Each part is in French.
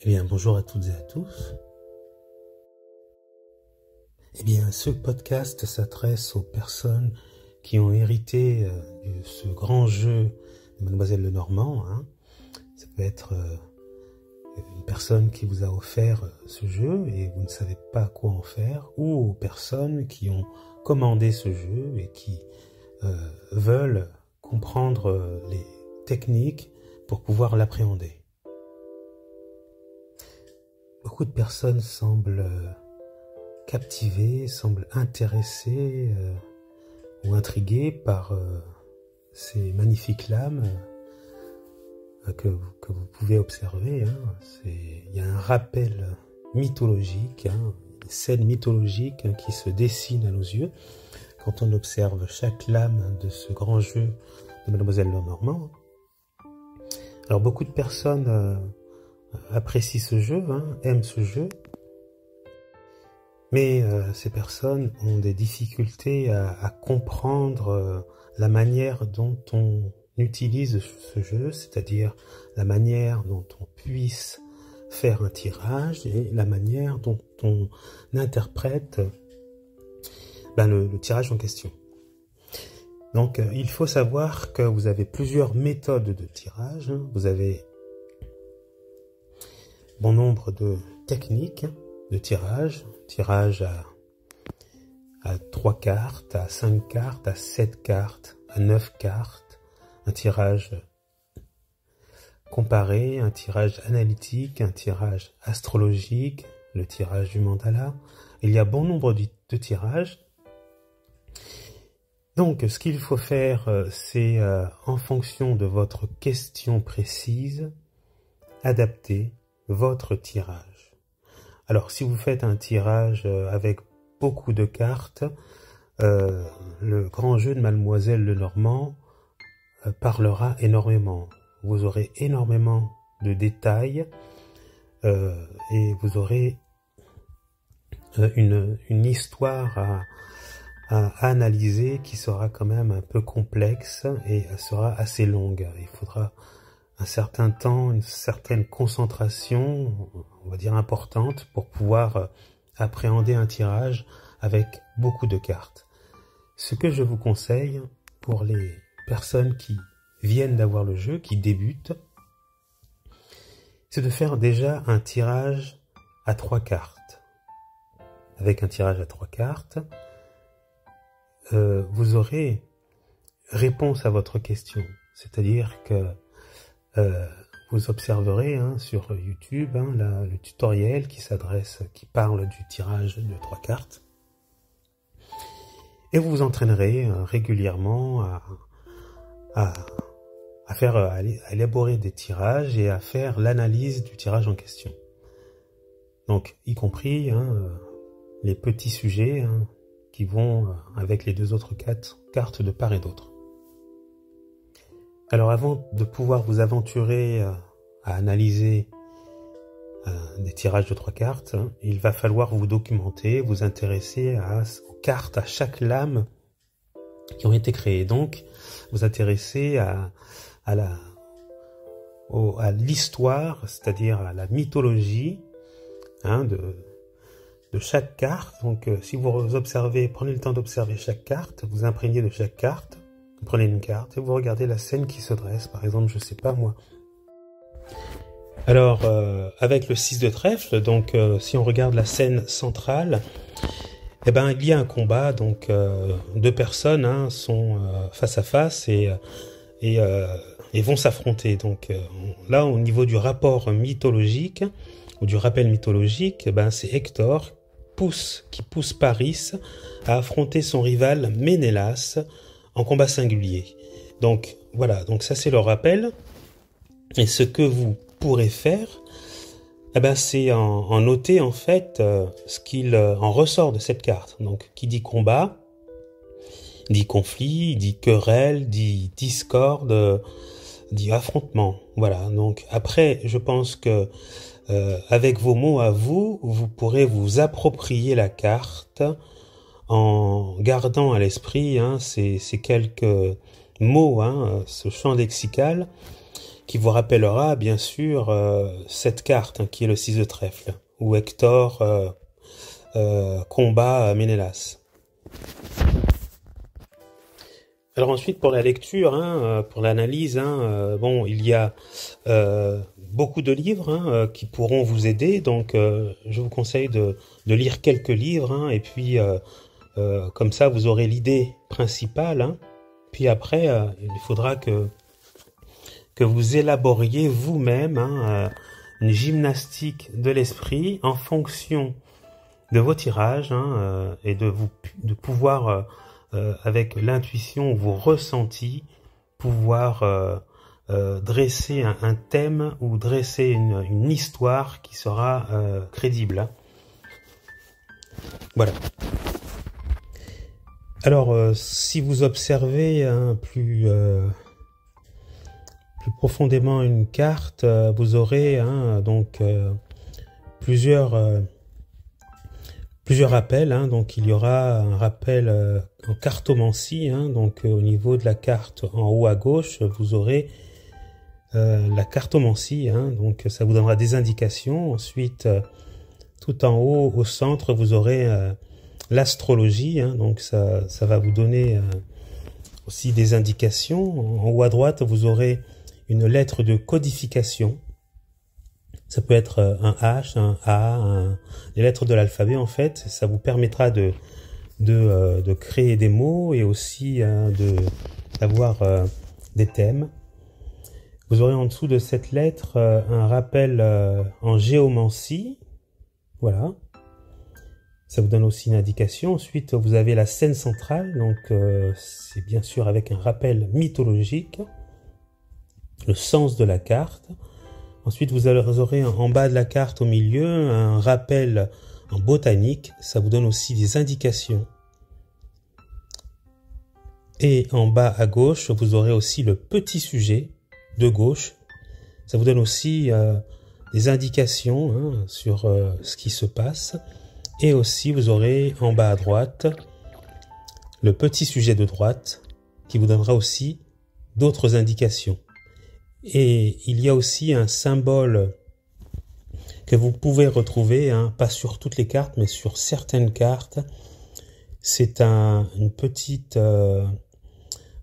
Eh bien, bonjour à toutes et à tous. Eh bien, ce podcast s'adresse aux personnes qui ont hérité de ce grand jeu de Mademoiselle Lenormand. Ça peut être une personne qui vous a offert ce jeu et vous ne savez pas quoi en faire, ou aux personnes qui ont commandé ce jeu et qui veulent comprendre les techniques pour pouvoir l'appréhender. Beaucoup de personnes semblent captivées, semblent intéressées ou intriguées par ces magnifiques lames que vous pouvez observer. Il y a un rappel mythologique, une scène mythologique qui se dessine à nos yeux quand on observe chaque lame de ce grand jeu de Mademoiselle Lenormand. Alors beaucoup de personnes apprécient ce jeu, aiment ce jeu, mais ces personnes ont des difficultés à comprendre la manière dont on utilise ce jeu, c'est-à-dire la manière dont on puisse faire un tirage et la manière dont on interprète le tirage en question. Donc il faut savoir que vous avez plusieurs méthodes de tirage, vous avez bon nombre de techniques de tirage à 3 cartes, à 5 cartes, à 7 cartes, à 9 cartes, un tirage comparé, un tirage analytique, un tirage astrologique, le tirage du mandala. Il y a bon nombre de tirages. Donc ce qu'il faut faire, c'est en fonction de votre question précise, adapter votre tirage. Alors si vous faites un tirage avec beaucoup de cartes, le grand jeu de Mademoiselle Lenormand parlera énormément. Vous aurez énormément de détails et vous aurez une histoire à analyser qui sera quand même un peu complexe et sera assez longue. Il faudra un certain temps, une certaine concentration, on va dire importante, pour pouvoir appréhender un tirage avec beaucoup de cartes. Ce que je vous conseille pour les personnes qui viennent d'avoir le jeu, qui débutent, c'est de faire déjà un tirage à 3 cartes. Avec un tirage à 3 cartes, vous aurez réponse à votre question. C'est-à-dire que vous observerez sur YouTube le tutoriel qui parle du tirage de 3 cartes. Et vous vous entraînerez régulièrement à élaborer des tirages et à faire l'analyse du tirage en question. Donc, y compris les petits sujets qui vont avec les 2 autres cartes de part et d'autre. Alors avant de pouvoir vous aventurer à analyser des tirages de 3 cartes, il va falloir vous documenter, vous intéresser aux cartes, à chaque lame qui ont été créées. Donc, vous intéresser à l'histoire, c'est-à-dire à la mythologie de chaque carte. Donc, si vous observez, prenez le temps d'observer chaque carte, vous imprégnez de chaque carte. Vous prenez une carte et vous regardez la scène qui se dresse. Par exemple, je sais pas moi. Alors, avec le 6 de trèfle, donc si on regarde la scène centrale, il y a un combat. Donc, 2 personnes sont face à face et vont s'affronter. Donc là, au niveau du rapport mythologique ou du rappel mythologique, c'est Hector qui pousse Paris à affronter son rival Ménélas en combat singulier. Donc voilà, donc ça c'est le rappel. Et ce que vous pourrez faire, c'est en noter en fait ce qu'il en ressort de cette carte. Donc qui dit combat, dit conflit, dit querelle, dit discorde, dit affrontement. Voilà, donc après je pense que avec vos mots à vous, vous pourrez vous approprier la carte en gardant à l'esprit ces quelques mots, ce champ lexical qui vous rappellera bien sûr cette carte qui est le 6 de trèfle, où Hector combat Ménélas. Alors ensuite pour la lecture, pour l'analyse, bon, il y a beaucoup de livres qui pourront vous aider, donc je vous conseille de lire quelques livres, et puis comme ça vous aurez l'idée principale, puis après il faudra que vous élaboriez vous-même une gymnastique de l'esprit en fonction de vos tirages, et de pouvoir avec l'intuition, vos ressentis, pouvoir dresser un thème ou dresser une histoire qui sera crédible. Voilà. Alors, si vous observez plus profondément une carte, vous aurez donc plusieurs rappels. Donc, il y aura un rappel en cartomancie. Donc, au niveau de la carte en haut à gauche, vous aurez la cartomancie. Donc, ça vous donnera des indications. Ensuite, tout en haut, au centre, vous aurez l'astrologie. Donc, ça va vous donner aussi des indications. En haut à droite, vous aurez une lettre de codification. Ça peut être un H, un A, les lettres de l'alphabet en fait. Ça vous permettra de créer des mots et aussi d'avoir des thèmes. Vous aurez en dessous de cette lettre un rappel en géomancie. Voilà. Ça vous donne aussi une indication. Ensuite, vous avez la scène centrale. Donc, c'est bien sûr avec un rappel mythologique. Le sens de la carte. Ensuite, vous aurez en bas de la carte au milieu un rappel en botanique. Ça vous donne aussi des indications. Et en bas à gauche, vous aurez aussi le petit sujet de gauche. Ça vous donne aussi des indications sur ce qui se passe. Et aussi, vous aurez en bas à droite le petit sujet de droite qui vous donnera aussi d'autres indications. Et il y a aussi un symbole que vous pouvez retrouver, pas sur toutes les cartes, mais sur certaines cartes. C'est une petite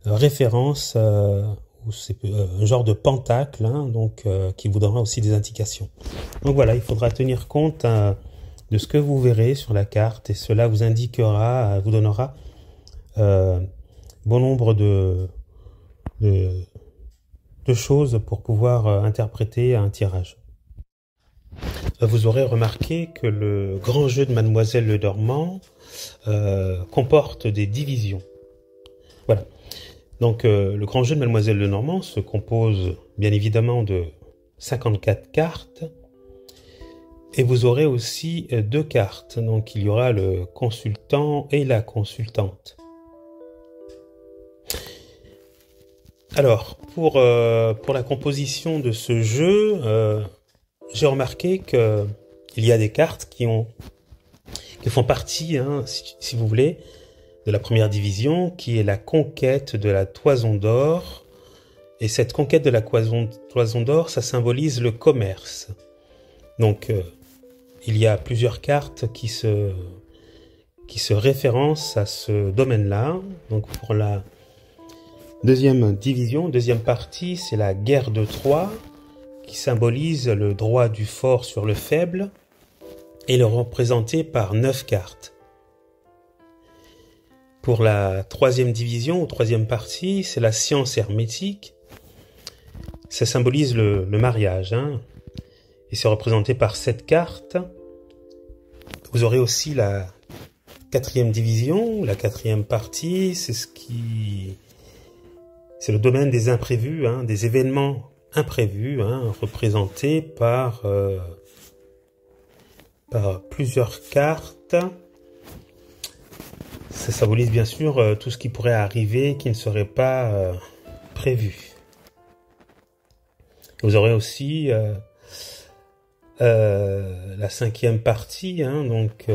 référence, ou c'est un genre de pentacle, donc qui vous donnera aussi des indications. Donc voilà, il faudra tenir compte de ce que vous verrez sur la carte, et cela vous indiquera, vous donnera bon nombre de choses pour pouvoir interpréter un tirage. Vous aurez remarqué que le grand jeu de Mademoiselle Lenormand comporte des divisions. Voilà. Donc le grand jeu de Mademoiselle Lenormand se compose bien évidemment de 54 cartes. Et vous aurez aussi 2 cartes. Donc il y aura le consultant et la consultante. Alors, pour la composition de ce jeu, j'ai remarqué que il y a des cartes qui font partie, si vous voulez, de la première division, qui est la conquête de la toison d'or. Et cette conquête de la toison d'or, ça symbolise le commerce. Donc, il y a plusieurs cartes qui se référencent à ce domaine-là. Donc, pour la deuxième division, deuxième partie, c'est la guerre de Troie, qui symbolise le droit du fort sur le faible, et le représenté par 9 cartes. Pour la troisième division, ou troisième partie, c'est la science hermétique. Ça symbolise le mariage, et c'est représenté par 7 cartes. Vous aurez aussi la quatrième division, la quatrième partie, c'est le domaine des imprévus, des événements imprévus, représentés par plusieurs cartes. Ça symbolise bien sûr tout ce qui pourrait arriver qui ne serait pas prévu. Vous aurez aussi la cinquième partie, donc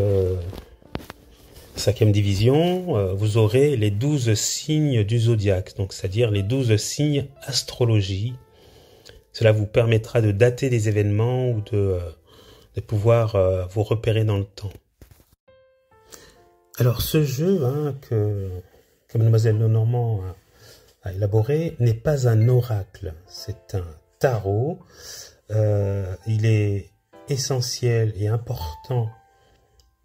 cinquième division, vous aurez les 12 signes du zodiaque, donc c'est-à-dire les 12 signes astrologie. Cela vous permettra de dater des événements ou de pouvoir vous repérer dans le temps. Alors ce jeu que Mademoiselle Lenormand a élaboré n'est pas un oracle, c'est un tarot. Il est essentiel et important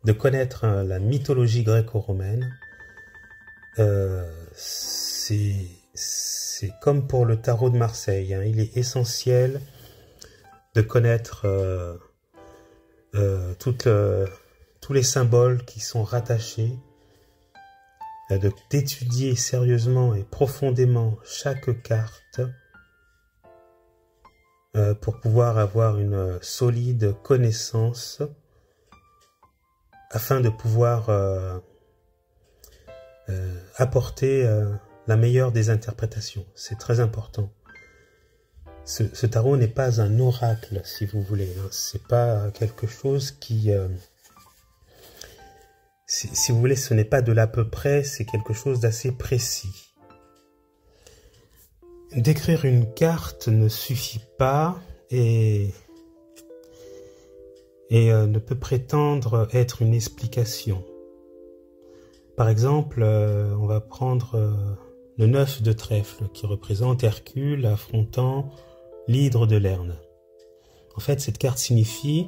de connaître la mythologie gréco-romaine. C'est comme pour le tarot de Marseille, il est essentiel de connaître tous les symboles qui sont rattachés, d'étudier sérieusement et profondément chaque carte pour pouvoir avoir une solide connaissance afin de pouvoir apporter la meilleure des interprétations. C'est très important. Ce tarot n'est pas un oracle, si vous voulez. C'est pas quelque chose qui... si vous voulez, ce n'est pas de l'à peu près, c'est quelque chose d'assez précis. Décrire une carte ne suffit pas et ne peut prétendre être une explication. Par exemple, on va prendre le 9 de trèfle qui représente Hercule affrontant l'hydre de Lerne. En fait, cette carte signifie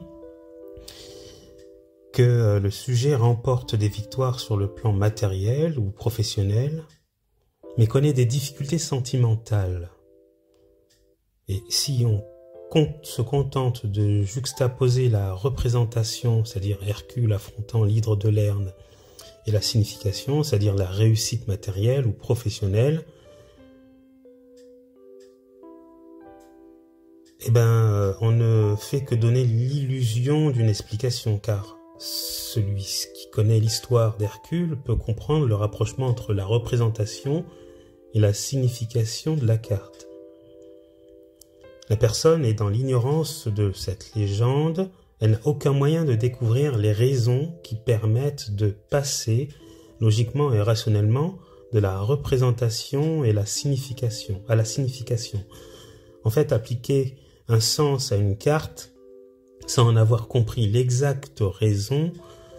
que le sujet remporte des victoires sur le plan matériel ou professionnel, mais connaît des difficultés sentimentales. Et si on se contente de juxtaposer la représentation, c'est-à-dire Hercule affrontant l'hydre de Lerne, et la signification, c'est-à-dire la réussite matérielle ou professionnelle, on ne fait que donner l'illusion d'une explication, car celui qui connaît l'histoire d'Hercule peut comprendre le rapprochement entre la représentation et la signification de la carte. La personne est dans l'ignorance de cette légende, elle n'a aucun moyen de découvrir les raisons qui permettent de passer logiquement et rationnellement de la représentation et à la signification. En fait, appliquer un sens à une carte sans en avoir compris l'exacte raison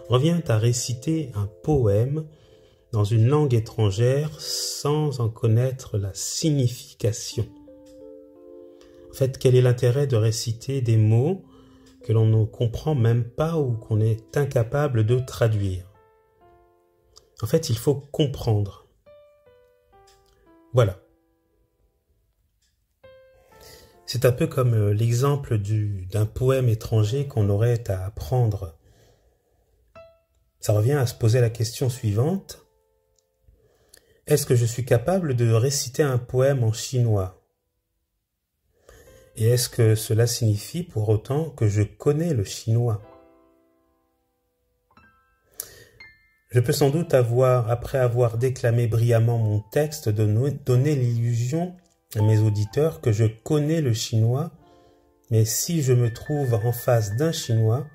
revient à réciter un poème dans une langue étrangère sans en connaître la signification. En fait, quel est l'intérêt de réciter des mots que l'on ne comprend même pas ou qu'on est incapable de traduire? En fait, il faut comprendre. Voilà. C'est un peu comme l'exemple d'un poème étranger qu'on aurait à apprendre. Ça revient à se poser la question suivante. Est-ce que je suis capable de réciter un poème en chinois ? Et est-ce que cela signifie pour autant que je connais le chinois? Je peux sans doute après avoir déclamé brillamment mon texte, donner l'illusion à mes auditeurs que je connais le chinois, mais si je me trouve en face d'un chinois,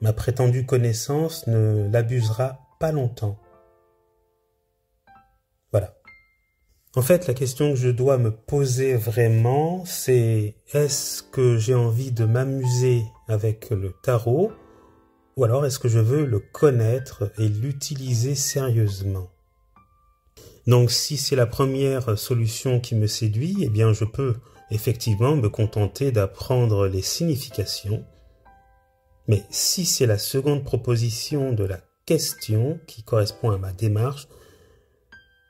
ma prétendue connaissance ne l'abusera pas longtemps. Voilà. En fait, la question que je dois me poser vraiment, c'est est-ce que j'ai envie de m'amuser avec le tarot ou alors est-ce que je veux le connaître et l'utiliser sérieusement? Donc si c'est la première solution qui me séduit, eh bien je peux effectivement me contenter d'apprendre les significations. Mais si c'est la seconde proposition de la question qui correspond à ma démarche,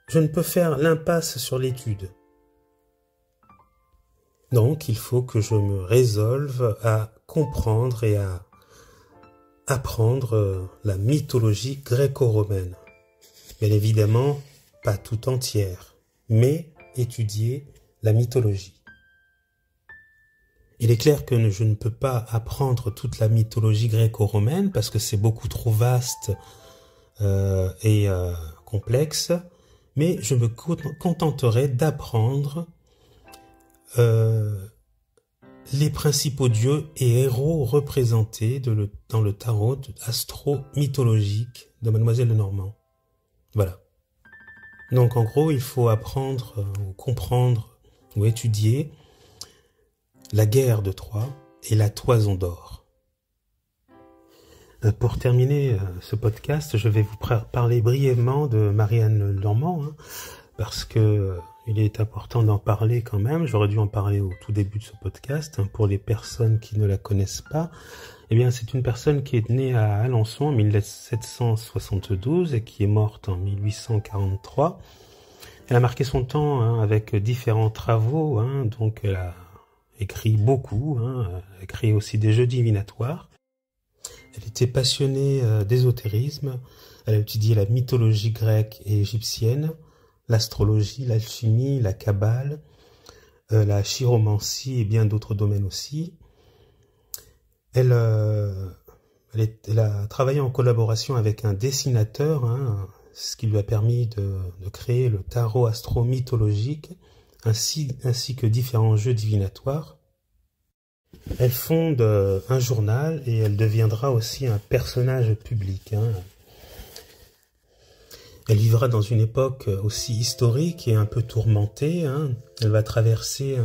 je ne peux faire l'impasse sur l'étude. Donc, il faut que je me résolve à comprendre et à apprendre la mythologie gréco-romaine. Bien évidemment, pas tout entière, mais étudier la mythologie. Il est clair que je ne peux pas apprendre toute la mythologie gréco-romaine parce que c'est beaucoup trop vaste et complexe. Mais je me contenterai d'apprendre les principaux dieux et héros représentés dans le tarot astro-mythologique de Mademoiselle Lenormand. Voilà. Donc en gros, il faut apprendre ou comprendre ou étudier la guerre de Troie et la toison d'or. Pour terminer ce podcast, je vais vous parler brièvement de Marianne Normand, parce que il est important d'en parler quand même. J'aurais dû en parler au tout début de ce podcast. Pour les personnes qui ne la connaissent pas, eh bien, c'est une personne qui est née à Alençon en 1772 et qui est morte en 1843. Elle a marqué son temps avec différents travaux. Donc, elle a écrit beaucoup. Elle a créé aussi des jeux divinatoires. Elle était passionnée d'ésotérisme. Elle a étudié la mythologie grecque et égyptienne, l'astrologie, l'alchimie, la kabbale, la chiromancie et bien d'autres domaines aussi. Elle a travaillé en collaboration avec un dessinateur, ce qui lui a permis de créer le tarot astro-mythologique, ainsi que différents jeux divinatoires. Elle fonde un journal et elle deviendra aussi un personnage public. Elle vivra dans une époque aussi historique et un peu tourmentée. Elle va traverser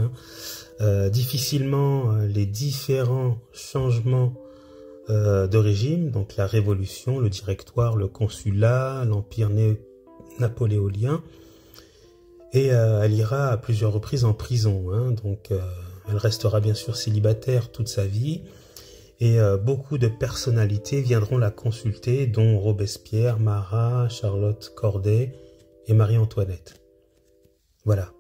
difficilement les différents changements de régime, donc la Révolution, le Directoire, le Consulat, l'Empire napoléonien. Et elle ira à plusieurs reprises en prison. Donc elle restera bien sûr célibataire toute sa vie. Et beaucoup de personnalités viendront la consulter, dont Robespierre, Marat, Charlotte Corday et Marie-Antoinette. Voilà.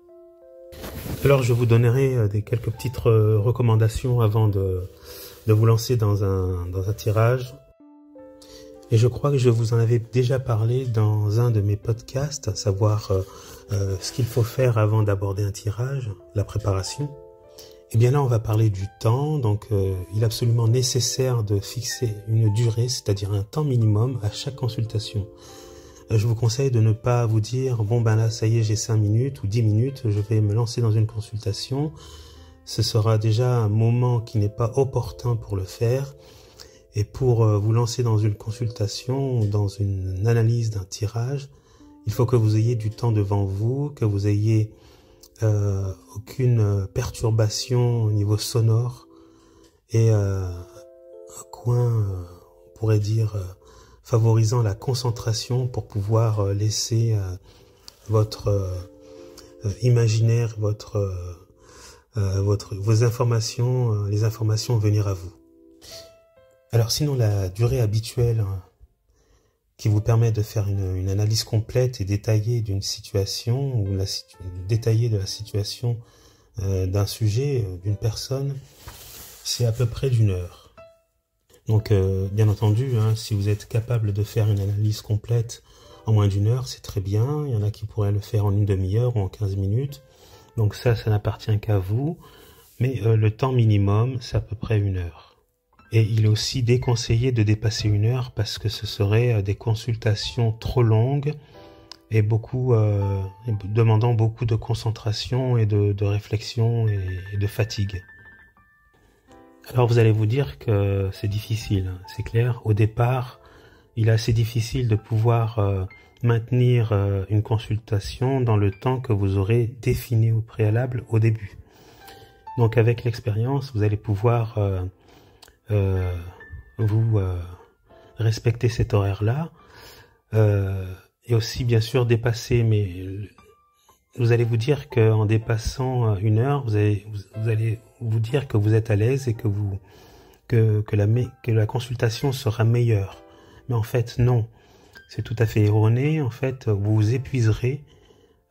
Alors je vous donnerai quelques petites recommandations avant de vous lancer dans un tirage. Et je crois que je vous en avais déjà parlé dans un de mes podcasts, à savoir ce qu'il faut faire avant d'aborder un tirage, la préparation. Et bien là, on va parler du temps. Donc, il est absolument nécessaire de fixer une durée, c'est-à-dire un temps minimum à chaque consultation. Je vous conseille de ne pas vous dire, bon ben là, ça y est, j'ai 5 minutes ou 10 minutes, je vais me lancer dans une consultation. Ce sera déjà un moment qui n'est pas opportun pour le faire. Et pour vous lancer dans une consultation ou dans une analyse d'un tirage, il faut que vous ayez du temps devant vous, que vous ayez aucune perturbation au niveau sonore et un coin, on pourrait dire, favorisant la concentration pour pouvoir laisser votre imaginaire, vos informations, les informations venir à vous. Alors sinon, la durée habituelle qui vous permet de faire une analyse complète et détaillée d'une situation ou détaillée de la situation d'un sujet, d'une personne, c'est à peu près d'1 heure. Donc bien entendu, si vous êtes capable de faire une analyse complète en moins d'1 heure, c'est très bien. Il y en a qui pourraient le faire en une demi-heure ou en 15 minutes. Donc ça n'appartient qu'à vous. Mais le temps minimum, c'est à peu près 1 heure. Et il est aussi déconseillé de dépasser 1 heure parce que ce serait des consultations trop longues et demandant beaucoup de concentration et de réflexion et de fatigue. Alors vous allez vous dire que c'est difficile, c'est clair. Au départ, il est assez difficile de pouvoir maintenir une consultation dans le temps que vous aurez défini au préalable au début. Donc avec l'expérience, vous allez pouvoir vous respecter cet horaire-là et aussi bien sûr dépasser, mais vous allez vous dire qu'en dépassant 1 heure, vous allez vous dire que vous êtes à l'aise et que la consultation sera meilleure. Mais en fait non, c'est tout à fait erroné. En fait, vous vous épuiserez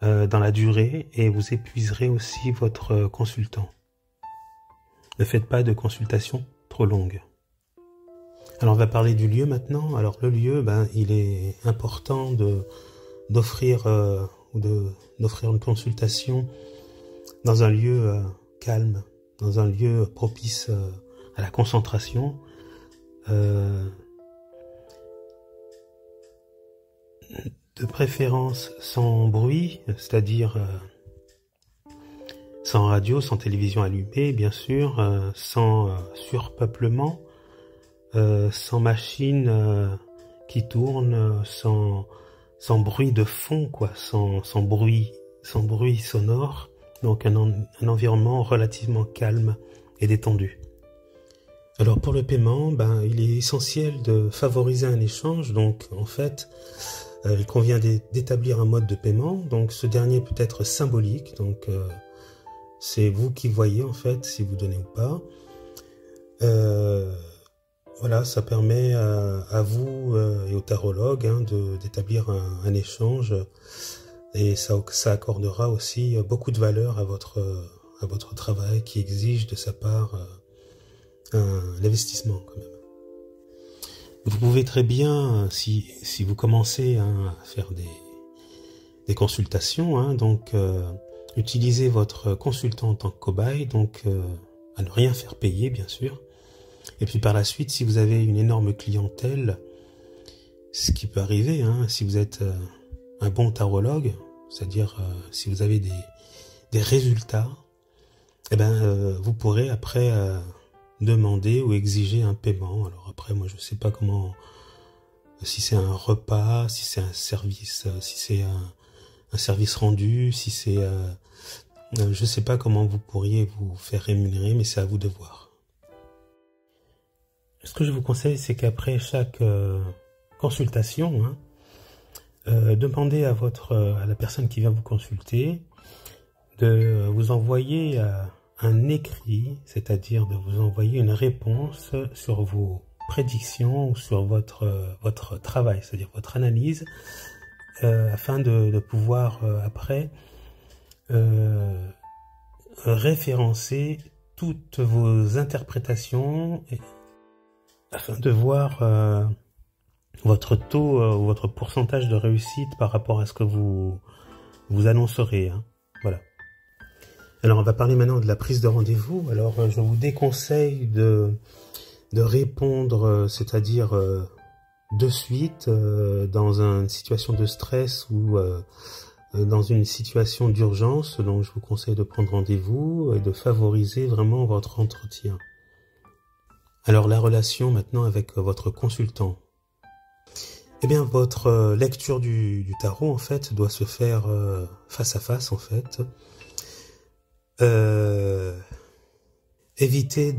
dans la durée et vous épuiserez aussi votre consultant. Ne faites pas de consultation trop longue. Alors on va parler du lieu maintenant. Alors le lieu, il est important d'offrir une consultation dans un lieu calme, dans un lieu propice à la concentration. De préférence sans bruit, c'est-à-dire sans radio, sans télévision allumée, bien sûr, sans surpeuplement, sans machine qui tourne, sans bruit de fond, sans bruit sonore. Donc un environnement relativement calme et détendu. Alors pour le paiement, il est essentiel de favoriser un échange. Donc en fait, il convient d'établir un mode de paiement. Donc ce dernier peut être symbolique. Donc c'est vous qui voyez en fait si vous donnez ou pas. Voilà, ça permet à vous et au tarologue d'établir un échange, et ça accordera aussi beaucoup de valeur à votre travail qui exige de sa part un investissement quand même. Vous pouvez très bien, si vous commencez à faire des consultations, donc utiliser votre consultant en tant que cobaye, donc à ne rien faire payer bien sûr. Et puis par la suite, si vous avez une énorme clientèle, ce qui peut arriver, si vous êtes un bon tarologue, c'est-à-dire si vous avez des résultats, vous pourrez après demander ou exiger un paiement. Alors après, moi je sais pas comment, si c'est un repas, si c'est un service, si c'est un service rendu, si c'est, je sais pas comment vous pourriez vous faire rémunérer, mais c'est à vous de voir. Ce que je vous conseille, c'est qu'après chaque consultation, demandez à la personne qui vient vous consulter de vous envoyer un écrit, c'est-à-dire de vous envoyer une réponse sur vos prédictions ou sur votre travail, c'est-à-dire votre analyse, afin de pouvoir après référencer toutes vos interprétations, afin de voir votre taux ou votre pourcentage de réussite par rapport à ce que vous annoncerez. Voilà. Alors on va parler maintenant de la prise de rendez-vous. Alors je vous déconseille de répondre, c'est-à-dire de suite dans une situation de stress ou dans une situation d'urgence. Donc je vous conseille de prendre rendez-vous et de favoriser vraiment votre entretien. Alors la relation maintenant avec votre consultant. Eh bien votre lecture du tarot en fait doit se faire face à face en fait. Évitez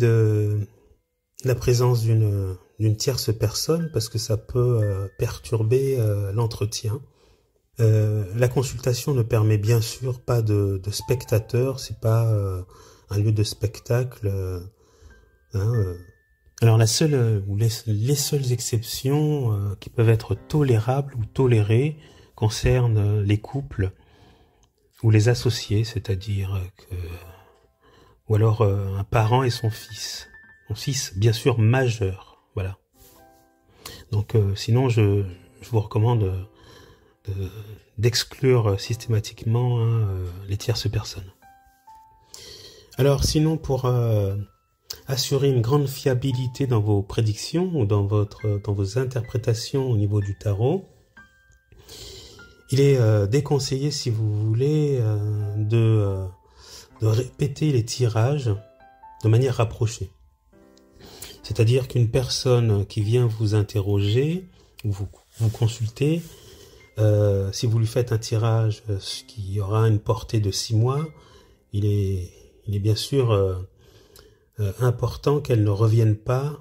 la présence d'une tierce personne parce que ça peut perturber l'entretien. La consultation ne permet bien sûr pas de spectateurs, c'est pas un lieu de spectacle. Alors la seule ou les seules exceptions qui peuvent être tolérables ou tolérées concernent les couples ou les associés, c'est-à-dire ou alors un parent et son fils bien sûr majeur, voilà. Donc sinon je vous recommande d'exclure systématiquement les tierces personnes. Alors sinon pour assurer une grande fiabilité dans vos prédictions ou dans vos interprétations au niveau du tarot, il est déconseillé, si vous voulez, de répéter les tirages de manière rapprochée. C'est-à-dire qu'une personne qui vient vous interroger, ou vous consulter, si vous lui faites un tirage qui aura une portée de 6 mois, il est bien sûr important qu'elle ne revienne pas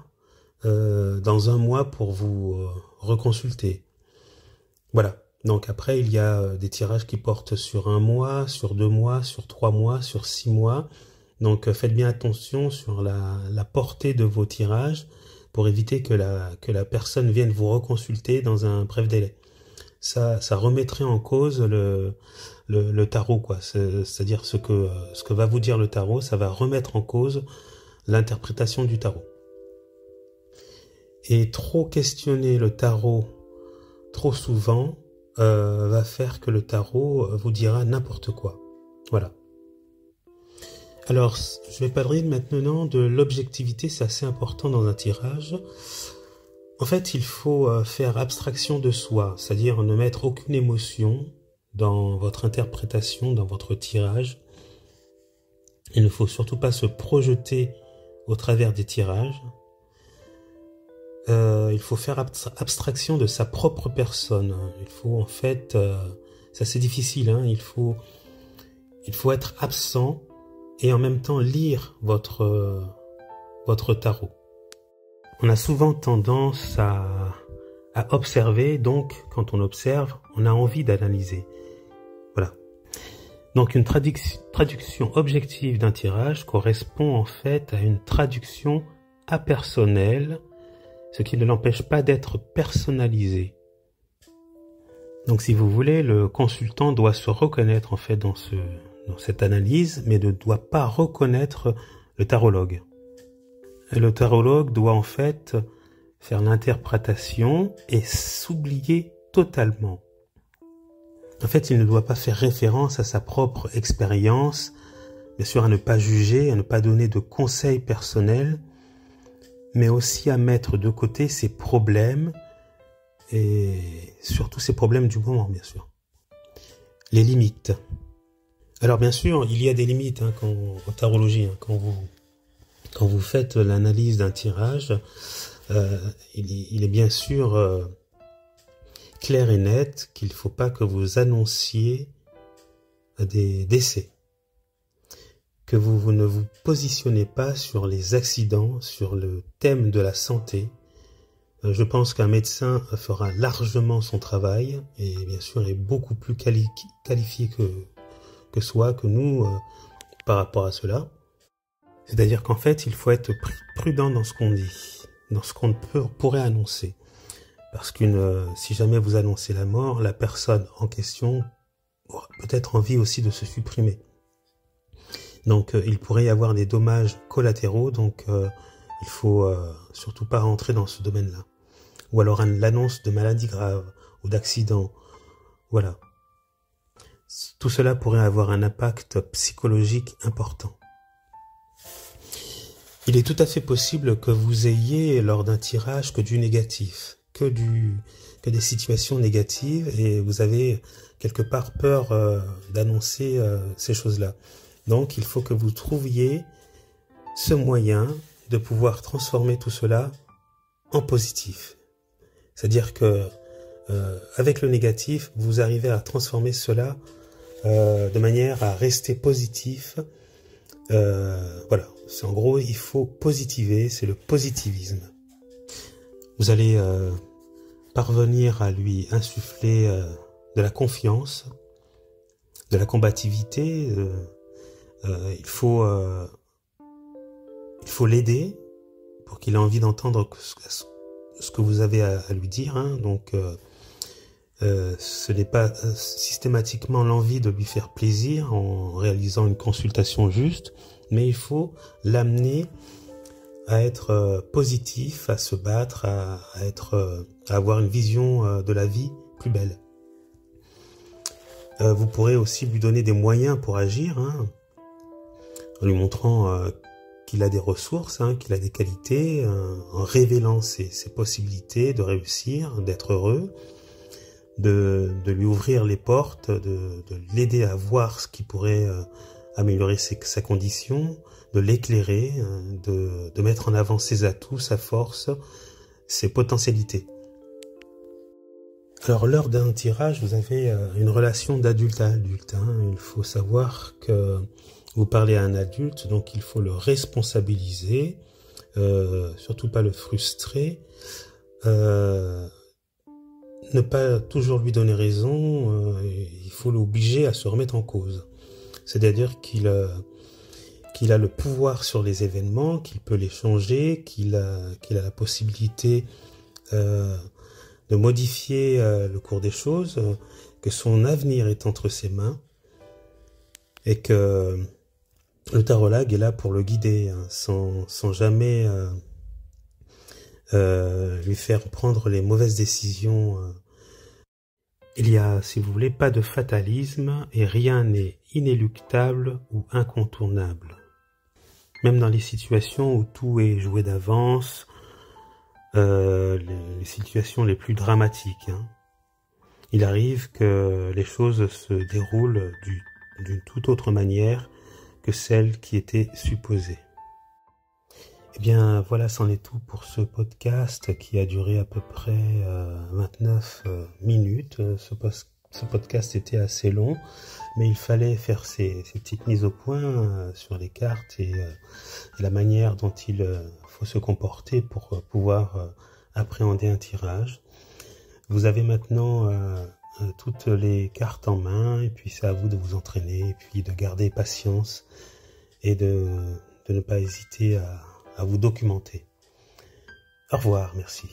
dans un mois pour vous reconsulter. Voilà. Donc après, il y a des tirages qui portent sur 1 mois, sur 2 mois, sur 3 mois, sur 6 mois. Donc faites bien attention sur la portée de vos tirages pour éviter que la personne vienne vous reconsulter dans un bref délai. Ça remettrait en cause le tarot, quoi. C'est-à-dire ce que va vous dire le tarot, ça va remettre en cause l'interprétation du tarot. Et trop questionner le tarot trop souvent va faire que le tarot vous dira n'importe quoi. Voilà. Alors, je vais parler maintenant de l'objectivité, c'est assez important dans un tirage. En fait, il faut faire abstraction de soi, c'est-à-dire ne mettre aucune émotion dans votre interprétation, dans votre tirage. Il ne faut surtout pas se projeter au travers des tirages. Il faut faire abstraction de sa propre personne. Il faut en fait, c'est assez difficile, il faut être absent et en même temps lire votre tarot. On a souvent tendance à observer, donc quand on observe, on a envie d'analyser. Voilà. Donc une traduction objective d'un tirage correspond en fait à une traduction apersonnelle, ce qui ne l'empêche pas d'être personnalisé. Donc si vous voulez, le consultant doit se reconnaître en fait dans cette analyse, mais ne doit pas reconnaître le tarologue. Et le tarologue doit en fait faire l'interprétation et s'oublier totalement. En fait, il ne doit pas faire référence à sa propre expérience, bien sûr à ne pas juger, à ne pas donner de conseils personnels, mais aussi à mettre de côté ses problèmes, et surtout ses problèmes du moment, bien sûr. Les limites. Alors bien sûr, il y a des limites en tarologie. Quand vous faites l'analyse d'un tirage, il est bien sûr clair et net qu'il ne faut pas que vous annonciez des décès, que vous ne vous positionnez pas sur les accidents, sur le thème de la santé. Je pense qu'un médecin fera largement son travail et bien sûr est beaucoup plus qualifié que nous par rapport à cela. C'est-à-dire qu'en fait, il faut être prudent dans ce qu'on dit, dans ce qu'on pourrait annoncer. Parce si jamais vous annoncez la mort, la personne en question aura peut-être envie aussi de se supprimer. Donc il pourrait y avoir des dommages collatéraux, donc il faut surtout pas rentrer dans ce domaine-là. Ou alors l'annonce de maladies graves ou d'accidents. Voilà. Tout cela pourrait avoir un impact psychologique important. Il est tout à fait possible que vous ayez lors d'un tirage que du négatif, que des situations négatives, et vous avez quelque part peur d'annoncer ces choses-là. Donc il faut que vous trouviez ce moyen de pouvoir transformer tout cela en positif. C'est-à-dire que avec le négatif, vous arrivez à transformer cela de manière à rester positif. Voilà. En gros, il faut positiver, c'est le positivisme. Vous allez parvenir à lui insuffler de la confiance, de la combativité. Il faut l'aider pour qu'il ait envie d'entendre ce que vous avez à lui dire. Donc, ce n'est pas systématiquement l'envie de lui faire plaisir en réalisant une consultation juste, mais il faut l'amener à être positif, à se battre, à avoir une vision de la vie plus belle. Vous pourrez aussi lui donner des moyens pour agir, en lui montrant qu'il a des ressources, qu'il a des qualités, en révélant ses possibilités de réussir, d'être heureux, de lui ouvrir les portes, de l'aider à voir ce qui pourrait améliorer sa condition, de l'éclairer, de mettre en avant ses atouts, sa force, ses potentialités. Alors, lors d'un tirage, vous avez une relation d'adulte à adulte. Il faut savoir que vous parlez à un adulte, donc il faut le responsabiliser, surtout pas le frustrer, ne pas toujours lui donner raison, il faut l'obliger à se remettre en cause. C'est-à-dire qu'il a le pouvoir sur les événements, qu'il peut les changer, qu'il a la possibilité de modifier le cours des choses, que son avenir est entre ses mains et que le tarologue est là pour le guider, sans jamais lui faire prendre les mauvaises décisions. Il y a, si vous voulez, pas de fatalisme et rien n'est inéluctable ou incontournable. Même dans les situations où tout est joué d'avance, les situations les plus dramatiques, il arrive que les choses se déroulent d'une toute autre manière que celle qui était supposée. Eh bien, voilà, c'en est tout pour ce podcast qui a duré à peu près 29 minutes. Ce ce podcast était assez long, mais il fallait faire ces petites mises au point sur les cartes et la manière dont il faut se comporter pour pouvoir appréhender un tirage. Vous avez maintenant toutes les cartes en main, et puis c'est à vous de vous entraîner, et puis de garder patience et de ne pas hésiter à vous documenter. Au revoir, merci.